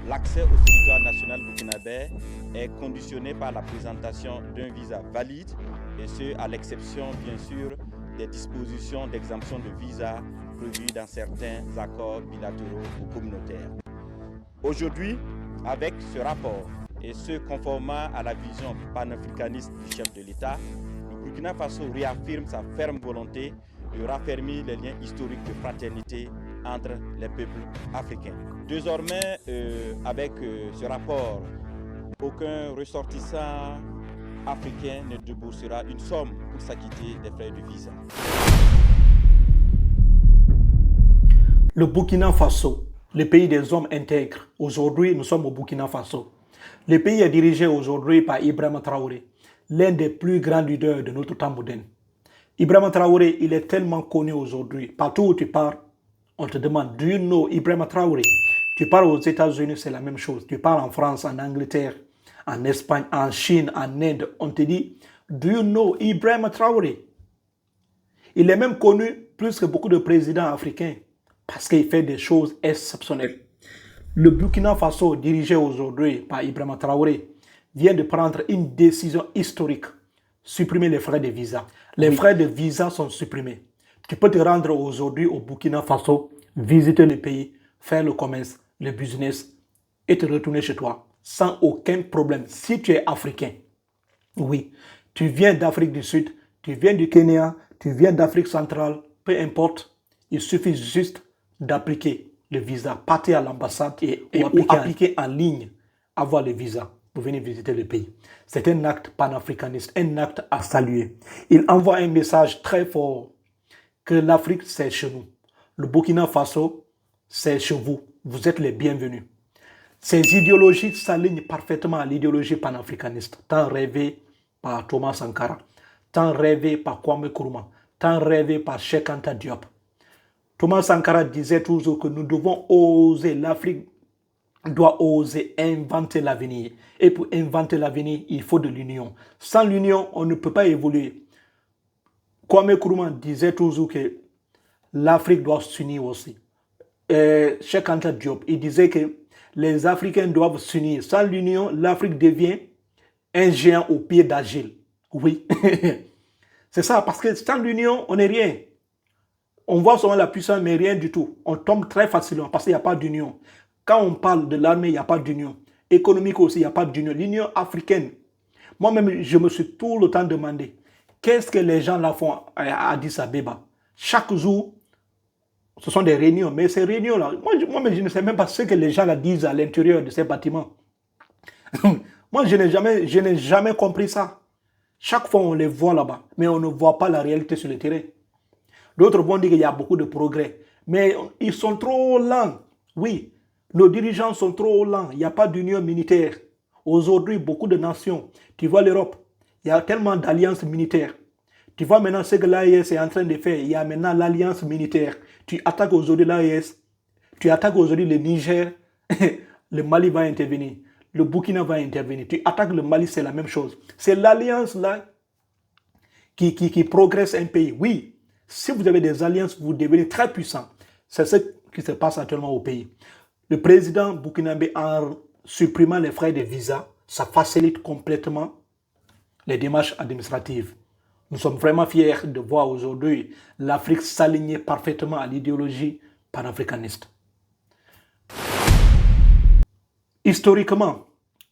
l'accès au territoire national burkinabé est conditionné par la présentation d'un visa valide, et ce, à l'exception, bien sûr, des dispositions d'exemption de visa prévues dans certains accords bilatéraux ou communautaires. Aujourd'hui, avec ce rapport, et ce conformément à la vision panafricaniste du chef de l'État, le Burkina Faso réaffirme sa ferme volonté de raffermir les liens historiques de fraternité entre les peuples africains. Désormais, avec ce rapport, aucun ressortissant africain ne déboursera une somme pour s'acquitter des frais de visa. Le Burkina Faso, le pays des hommes intègres. Aujourd'hui, nous sommes au Burkina Faso. Le pays est dirigé aujourd'hui par Ibrahima Traoré, l'un des plus grands leaders de notre temps moderne. Ibrahima Traoré, il est tellement connu aujourd'hui. Partout où tu pars, on te demande, do you know Ibrahima Traoré? Tu pars aux États-Unis, c'est la même chose. Tu pars en France, en Angleterre, en Espagne, en Chine, en Inde, on te dit, do you know Ibrahima Traoré? Il est même connu plus que beaucoup de présidents africains parce qu'il fait des choses exceptionnelles. Le Burkina Faso, dirigé aujourd'hui par Ibrahima Traoré, vient de prendre une décision historique, supprimer les frais de visa. Les frais de visa sont supprimés. Tu peux te rendre aujourd'hui au Burkina Faso, visiter le pays, faire le commerce, le business et te retourner chez toi sans aucun problème si tu es africain. Oui, tu viens d'Afrique du Sud, tu viens du Kenya, tu viens d'Afrique centrale, peu importe, il suffit juste d'appliquer le visa, partir à l'ambassade ou appliquer en ligne, avoir le visa pour venir visiter le pays. C'est un acte panafricaniste, un acte à saluer. Il envoie un message très fort que l'Afrique, c'est chez nous. Le Burkina Faso, c'est chez vous. Vous êtes les bienvenus. Ces idéologies s'alignent parfaitement à l'idéologie panafricaniste, tant rêvée par Thomas Sankara, tant rêvée par Kwame Nkrumah, tant rêvée par Cheikh Anta Diop. Thomas Sankara disait toujours que nous devons oser, l'Afrique doit oser inventer l'avenir. Et pour inventer l'avenir, il faut de l'union. Sans l'union, on ne peut pas évoluer. Kwame Nkrumah disait toujours que l'Afrique doit s'unir aussi. Cheikh Anta Diop, il disait que les Africains doivent s'unir. Sans l'union, l'Afrique devient un géant au pied d'Agile. Oui, c'est ça, parce que sans l'union, on n'est rien. On voit souvent la puissance, mais rien du tout. On tombe très facilement parce qu'il n'y a pas d'union. Quand on parle de l'armée, il n'y a pas d'union. Économique aussi, il n'y a pas d'union. L'union africaine, moi-même, je me suis tout le temps demandé, qu'est-ce que les gens là font à Addis Abeba? Chaque jour, ce sont des réunions. Mais ces réunions-là, moi-même, je ne sais même pas ce que les gens là disent à l'intérieur de ces bâtiments. Moi, je n'ai jamais compris ça. Chaque fois, on les voit là-bas, mais on ne voit pas la réalité sur le terrain. D'autres vont dire qu'il y a beaucoup de progrès, mais ils sont trop lents. Oui, nos dirigeants sont trop lents. Il n'y a pas d'union militaire. Aujourd'hui, beaucoup de nations, tu vois l'Europe, il y a tellement d'alliances militaires. Tu vois maintenant ce que l'AES est en train de faire. Il y a maintenant l'alliance militaire. Tu attaques aujourd'hui l'AES, tu attaques aujourd'hui le Niger, le Mali va intervenir, le Burkina va intervenir. Tu attaques le Mali, c'est la même chose. C'est l'alliance là qui progresse un pays. Oui. Si vous avez des alliances, vous devenez très puissant. C'est ce qui se passe actuellement au pays. Le président burkinabé, en supprimant les frais de visa, ça facilite complètement les démarches administratives. Nous sommes vraiment fiers de voir aujourd'hui l'Afrique s'aligner parfaitement à l'idéologie panafricaniste. Historiquement,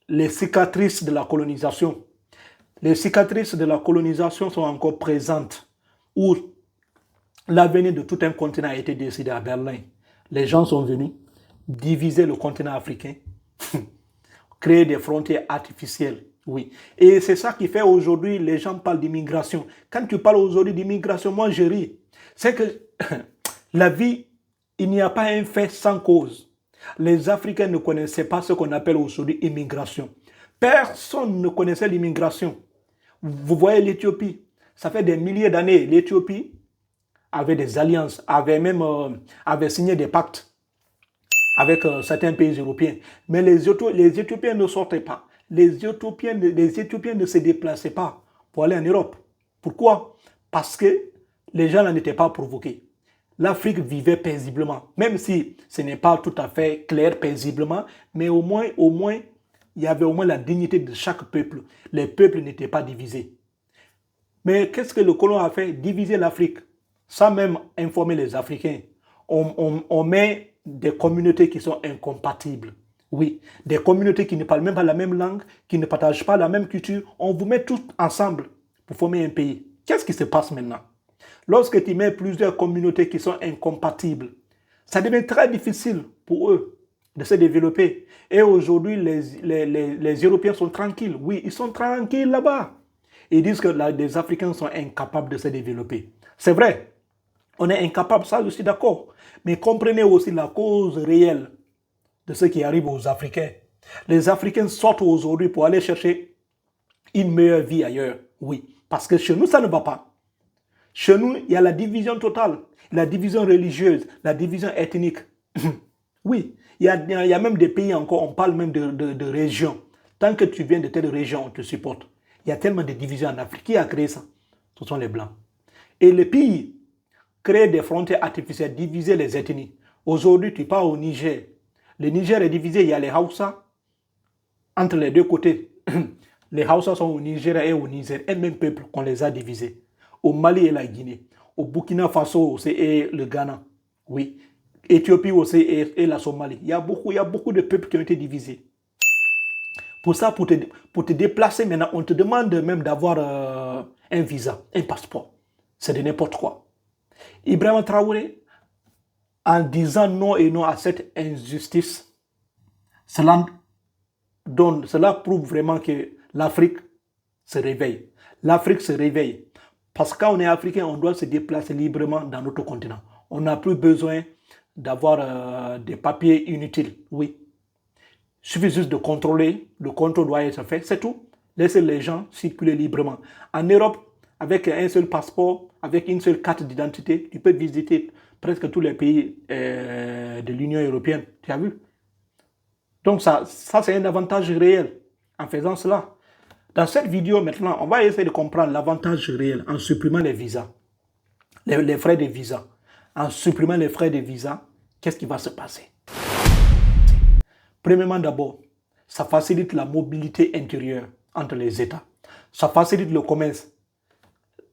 les cicatrices de la colonisation sont encore présentes où l'avenir de tout un continent a été décidé à Berlin. Les gens sont venus diviser le continent africain, créer des frontières artificielles. Oui. Et c'est ça qui fait aujourd'hui, les gens parlent d'immigration. Quand tu parles aujourd'hui d'immigration, moi je ris. C'est que la vie, il n'y a pas un fait sans cause. Les Africains ne connaissaient pas ce qu'on appelle aujourd'hui immigration. Personne ne connaissait l'immigration. Vous voyez l'Éthiopie, ça fait des milliers d'années, l'Éthiopie avait des alliances, avait signé des pactes avec certains pays européens. Mais les Éthiopiens ne sortaient pas. Les Éthiopiens ne se déplaçaient pas pour aller en Europe. Pourquoi? Parce que les gens n'en étaient pas provoqués. l'Afrique vivait paisiblement. Même si ce n'est pas tout à fait clair paisiblement, mais au moins, il y avait au moins la dignité de chaque peuple. Les peuples n'étaient pas divisés. Mais qu'est-ce que le colon a fait? Diviser l'Afrique, sans même informer les Africains. On met des communautés qui sont incompatibles. Oui, des communautés qui ne parlent même pas la même langue, qui ne partagent pas la même culture. On vous met tous ensemble pour former un pays. Qu'est-ce qui se passe maintenant? Lorsque tu mets plusieurs communautés qui sont incompatibles, ça devient très difficile pour eux de se développer. Et aujourd'hui, les Européens sont tranquilles. Oui, ils sont tranquilles là-bas. Ils disent que les Africains sont incapables de se développer. C'est vrai, on est incapable, ça je suis d'accord. Mais comprenez aussi la cause réelle de ce qui arrive aux Africains. Les Africains sortent aujourd'hui pour aller chercher une meilleure vie ailleurs. Oui, parce que chez nous, ça ne va pas. Chez nous, il y a la division totale, la division religieuse, la division ethnique. Oui, il y a même des pays encore, on parle même de régions. Tant que tu viens de telle région, on te supporte. Il y a tellement de divisions en Afrique. Qui a créé ça? Ce sont les Blancs. Et les pays créent des frontières artificielles, diviser les ethnies. Aujourd'hui, tu pars au Niger. Le Niger est divisé, il y a les Hausa entre les deux côtés. Les Hausa sont au Niger et au Niger, un même peuple qu'on les a divisés. Au Mali et la Guinée, au Burkina Faso aussi et le Ghana, oui, Éthiopie aussi et la Somalie. Il y a beaucoup de peuples qui ont été divisés. Pour ça, pour te déplacer maintenant, on te demande même d'avoir un visa, un passeport. C'est de n'importe quoi. Ibrahima Traoré, en disant non et non à cette injustice, cela prouve vraiment que l'Afrique se réveille. L'Afrique se réveille. Parce que quand on est africain, on doit se déplacer librement dans notre continent. On n'a plus besoin d'avoir des papiers inutiles. Oui. Il suffit juste de contrôler. Le contrôle doit être fait. C'est tout. Laissez les gens circuler librement. En Europe, avec un seul passeport, avec une seule carte d'identité, tu peux visiter presque tous les pays de l'Union européenne. Tu as vu? Donc ça c'est un avantage réel en faisant cela. Dans cette vidéo, maintenant, on va essayer de comprendre l'avantage réel en supprimant les visas, les frais de visa. En supprimant les frais de visa, qu'est-ce qui va se passer? Premièrement, d'abord, ça facilite la mobilité intérieure entre les États. Ça facilite le commerce.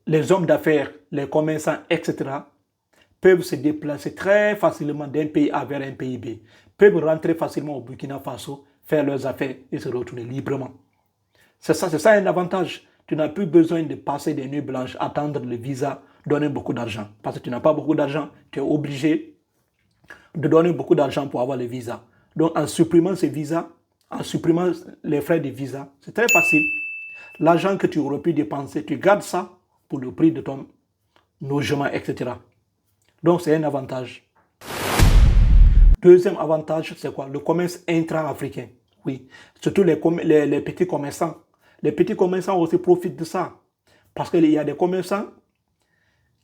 Les hommes d'affaires, les commerçants, etc. peuvent se déplacer très facilement d'un pays A vers un pays B. Peuvent rentrer facilement au Burkina Faso, faire leurs affaires et se retourner librement. C'est ça un avantage. Tu n'as plus besoin de passer des nuits blanches, attendre le visa, donner beaucoup d'argent. Parce que tu n'as pas beaucoup d'argent, tu es obligé de donner beaucoup d'argent pour avoir le visa. Donc en supprimant ces visas, en supprimant les frais de visa, c'est très facile. L'argent que tu aurais pu dépenser, tu gardes ça pour le prix de ton logement, etc. Donc c'est un avantage. Deuxième avantage, c'est quoi? Le commerce intra-africain. Oui, surtout les petits commerçants. Les petits commerçants aussi profitent de ça. Parce qu'il y a des commerçants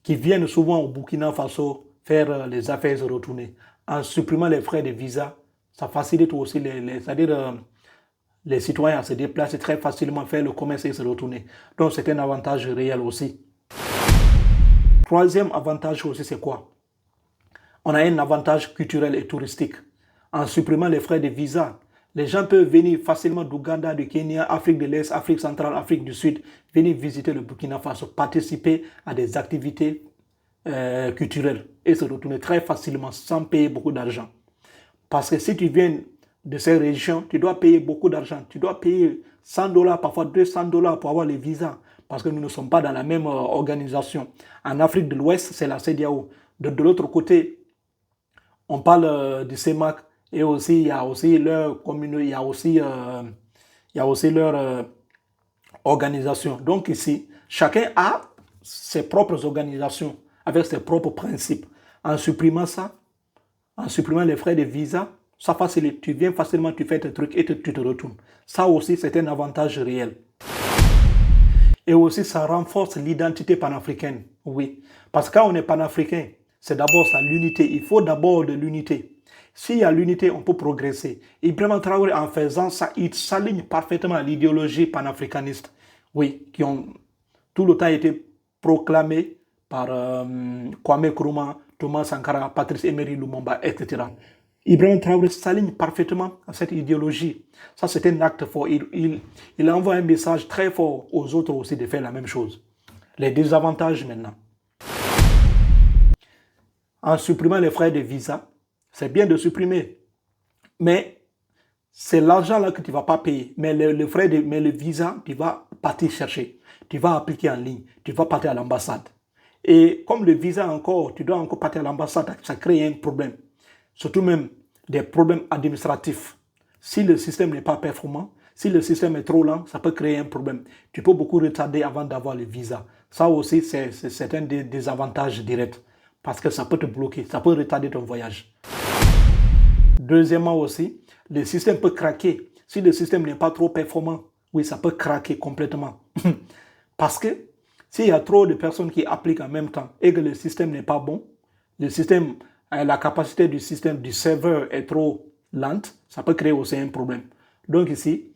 qui viennent souvent au Burkina Faso faire les affaires et se retourner. En supprimant les frais de visa, ça facilite aussi les citoyens à se déplacer très facilement, faire le commerce et se retourner. Donc c'est un avantage réel aussi. Troisième avantage aussi, c'est quoi? On a un avantage culturel et touristique. En supprimant les frais de visa, les gens peuvent venir facilement d'Ouganda, de Kenya, Afrique de l'Est, Afrique centrale, Afrique du Sud, venir visiter le Burkina Faso, participer à des activités culturelles et se retourner très facilement sans payer beaucoup d'argent. Parce que si tu viens de ces régions, tu dois payer beaucoup d'argent. Tu dois payer $100, parfois $200 pour avoir les visas. Parce que nous ne sommes pas dans la même organisation. En Afrique de l'Ouest, c'est la CEDEAO. De l'autre côté, on parle du CEMAC. Et aussi, il y a aussi leur communauté, il y a aussi leur organisation. Donc ici, chacun a ses propres organisations avec ses propres principes. En supprimant ça, en supprimant les frais de visa, ça facilite. Tu viens facilement, tu fais tes trucs et tu te retournes. Ça aussi, c'est un avantage réel. Et aussi, ça renforce l'identité panafricaine. Oui, parce que quand on est panafricain, c'est d'abord ça, l'unité. Il faut d'abord de l'unité. S'il y a l'unité, on peut progresser. Ibrahima Traoré, en faisant ça, il s'aligne parfaitement à l'idéologie panafricaniste. Oui, qui ont tout le temps été proclamée par Kwame Nkrumah, Thomas Sankara, Patrice Emery Lumumba, etc. Ibrahim Traoré s'aligne parfaitement à cette idéologie. Ça, c'est un acte fort. Il envoie un message très fort aux autres aussi de faire la même chose. Les désavantages maintenant. En supprimant les frais de visa, c'est bien de supprimer, mais c'est l'argent là que tu ne vas pas payer. Mais le visa, tu vas partir chercher. Tu vas appliquer en ligne. Tu vas partir à l'ambassade. Et comme le visa encore, tu dois encore partir à l'ambassade, ça crée un problème. Surtout même des problèmes administratifs. Si le système n'est pas performant, si le système est trop lent, ça peut créer un problème. Tu peux beaucoup retarder avant d'avoir le visa. Ça aussi, c'est un des désavantages directs. Parce que ça peut te bloquer, ça peut retarder ton voyage. Deuxièmement aussi, le système peut craquer. Si le système n'est pas trop performant, oui, ça peut craquer complètement. Parce que s'il y a trop de personnes qui appliquent en même temps et que le système n'est pas bon, la capacité du système, du serveur est trop lente, ça peut créer aussi un problème. Donc ici,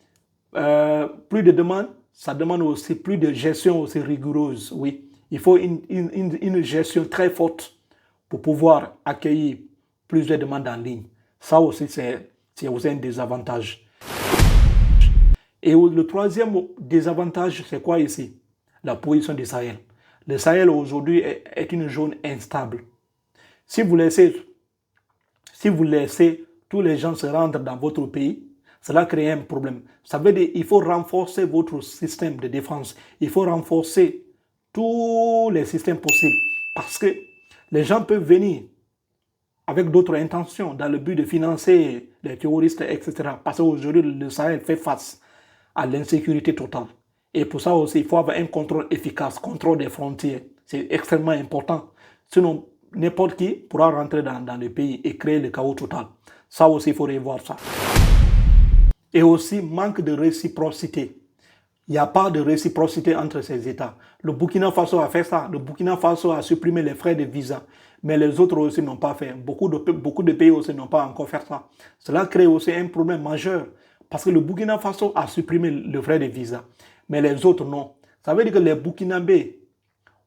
plus de demandes, ça demande aussi plus de gestion aussi rigoureuse. Oui, il faut une gestion très forte pour pouvoir accueillir plusieurs demandes en ligne. Ça aussi, c'est aussi un désavantage. Et le troisième désavantage, c'est quoi ici? La position du Sahel. Le Sahel aujourd'hui est une zone instable. Si vous laissez tous les gens se rendre dans votre pays, cela crée un problème. Ça veut dire qu'il faut renforcer votre système de défense. Il faut renforcer tous les systèmes possibles. Parce que les gens peuvent venir avec d'autres intentions dans le but de financer les terroristes, etc. Parce qu'aujourd'hui, le Sahel fait face à l'insécurité totale. Et pour ça aussi, il faut avoir un contrôle efficace, contrôle des frontières. C'est extrêmement important. Sinon, n'importe qui pourra rentrer dans le pays et créer le chaos total. Ça aussi, il faut revoir ça. Et aussi, manque de réciprocité. Il n'y a pas de réciprocité entre ces États. Le Burkina Faso a fait ça. Le Burkina Faso a supprimé les frais de visa. Mais les autres aussi n'ont pas fait. Beaucoup de pays aussi n'ont pas encore fait ça. Cela crée aussi un problème majeur. Parce que le Burkina Faso a supprimé le frais de visa. Mais les autres non. Ça veut dire que les Burkinabés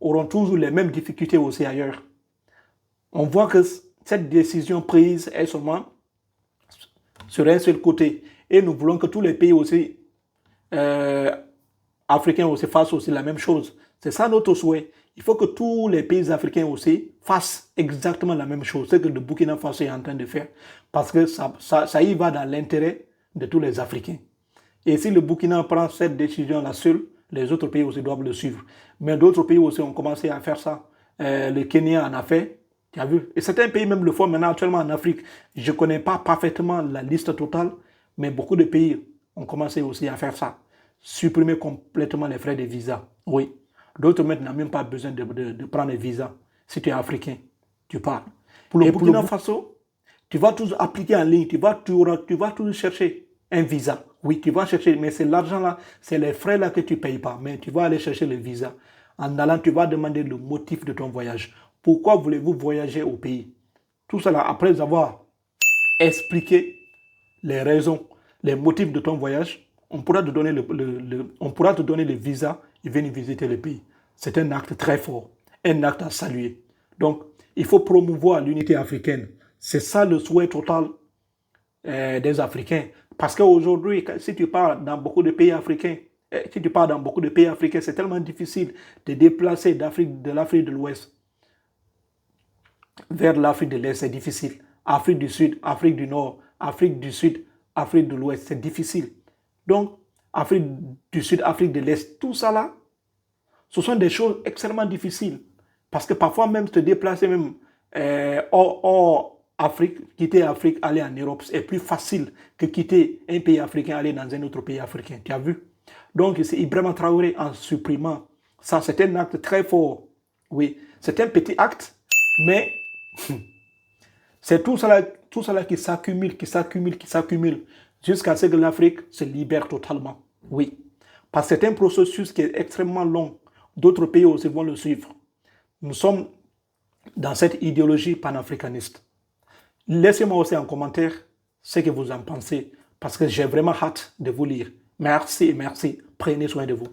auront toujours les mêmes difficultés aussi ailleurs. On voit que cette décision prise est seulement sur un seul côté. Et nous voulons que tous les pays aussi africains aussi fassent aussi la même chose. C'est ça notre souhait. Il faut que tous les pays africains aussi fassent exactement la même chose. C'est ce que le Burkina Faso est en train de faire. Parce que ça y va dans l'intérêt de tous les Africains. Et si le Burkina prend cette décision-là seul, les autres pays aussi doivent le suivre. Mais d'autres pays aussi ont commencé à faire ça. Le Kenya en a fait. Tu as vu? Et certains pays même le font maintenant actuellement en Afrique. Je ne connais pas parfaitement la liste totale, mais beaucoup de pays ont commencé aussi à faire ça. Supprimer complètement les frais de visa. Oui. D'autres maintenant n'ont même pas besoin de prendre les visas. Si tu es africain, tu pars. Pour le Burkina Faso, tu vas toujours appliquer en ligne, tu vas toujours chercher un visa. Oui, tu vas chercher, mais c'est l'argent là, c'est les frais là que tu ne payes pas. Mais tu vas aller chercher le visa. En allant, tu vas demander le motif de ton voyage. Pourquoi voulez-vous voyager au pays? Tout cela, après avoir expliqué les raisons, les motifs de ton voyage, on pourra te donner le visa et venir visiter le pays. C'est un acte très fort, un acte à saluer. Donc, il faut promouvoir l'unité africaine. C'est ça le souhait total des Africains. Parce qu'aujourd'hui, si tu pars dans beaucoup de pays africains, c'est tellement difficile de déplacer de l'Afrique de l'Ouest vers l'Afrique de l'Est. C'est difficile. Afrique du Sud, Afrique du Nord, Afrique du Sud, Afrique de l'Ouest, c'est difficile. Donc, Afrique du Sud, Afrique de l'Est, tout ça là, ce sont des choses extrêmement difficiles. Parce que parfois même te déplacer même hors Afrique, quitter l'Afrique, aller en Europe, c'est plus facile que quitter un pays africain, aller dans un autre pays africain. Tu as vu? Donc, c'est Ibrahim Traoré en supprimant ça, c'est un acte très fort. Oui, c'est un petit acte, mais c'est tout cela qui s'accumule, jusqu'à ce que l'Afrique se libère totalement. Oui, parce que c'est un processus qui est extrêmement long. D'autres pays aussi vont le suivre. Nous sommes dans cette idéologie panafricaniste. Laissez-moi aussi en commentaire ce que vous en pensez, parce que j'ai vraiment hâte de vous lire. Merci et merci. Prenez soin de vous.